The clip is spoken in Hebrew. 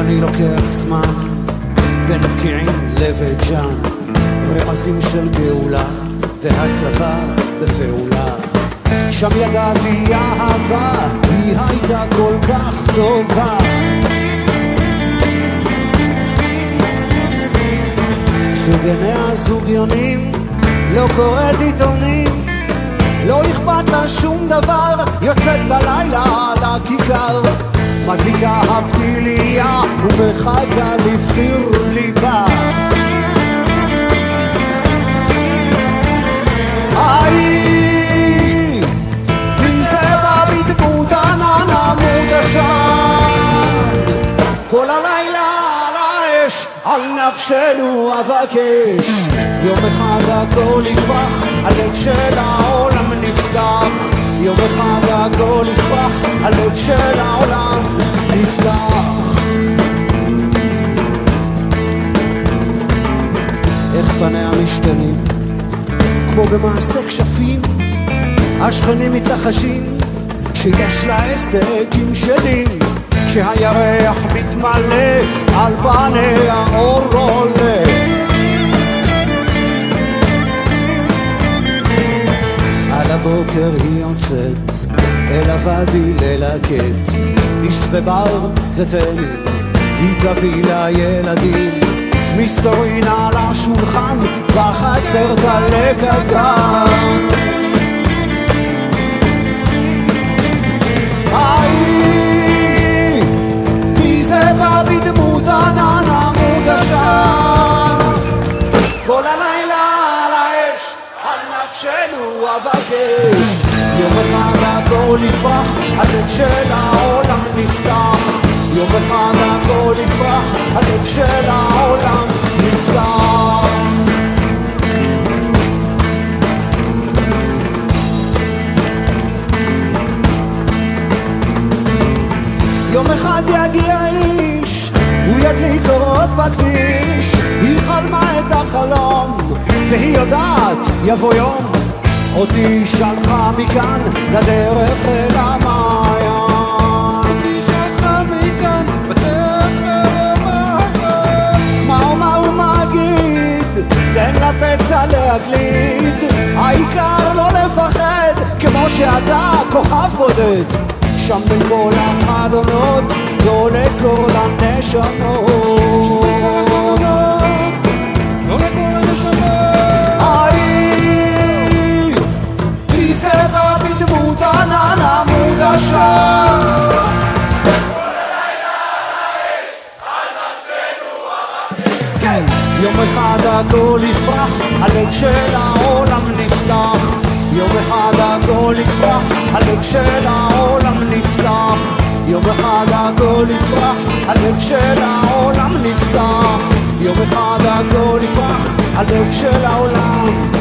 אני לוקח זמן בין הפקיעים לבית ג'אן, רמזים של גאולה והצבא בפעולה. שם ידעתי אהבה, היא הייתה כל כך טובה. סוגני הזוגיונים, לא קוראת עיתונים, לא אכפת לה שום דבר, יוצאת בלילה על הכיכר, מדליקה הפתיליה ומחכה לבחיר ליבה. מי זה בא בדמות ענן עמוד עשן, כל הלילה על האש, על נפשנו אבקש. יום אחד הכל יפרח, הלב של העולם נפתח. יום אחד הכל יפרח, הלב של העולם נפתח. איך פניה משתנים כמו במעשה כשפים, השכנים מתלחשים שיש לה עסק עם שדים, כשהירח מתמלא על פניה אור עולה. על הבוקר היא יוצאת אל הוואדי ללקט, יספה בר ותנים, היא תביא לילדים מסתורין על השולחן בחצר תלקתם. מי זה בא בדמות ענן עמוד עשן, כל הלילה על האש, על נפשנו אבקש. יום אחד הכל יפרח, הלב של העולם נפתח. יום אחד הכל יפרח, הלב של העולם נפתח. יום אחד יגיע איש, הוא ידליק אורות בכביש. היא חלמה את החלום והיא יודעת יבוא יום, אותי שלחה מכאן לדרך אל המעיין. אותי שלחה מכאן בדרך אל המעיין. מה הוא מגיד? תן לפצע להקליט, העיקר לא לפחד כמו שאתה כוכב בודד. שם בין כל החדונות דולק כל הנשמות, דולק כל הנשמות. מי זה בא בדמות ענן עמוד עשן, כל הלילה האש על נפשנו אבקש. יום אחד הכל יפרח, הלב של העולם נפתח. יום אחד הכל יפרח, הלב של העולם נפתח. יום אחד הכל יפרח, הלב של העולם נפתח. יום אחד הכל יפרח, הלב של העולם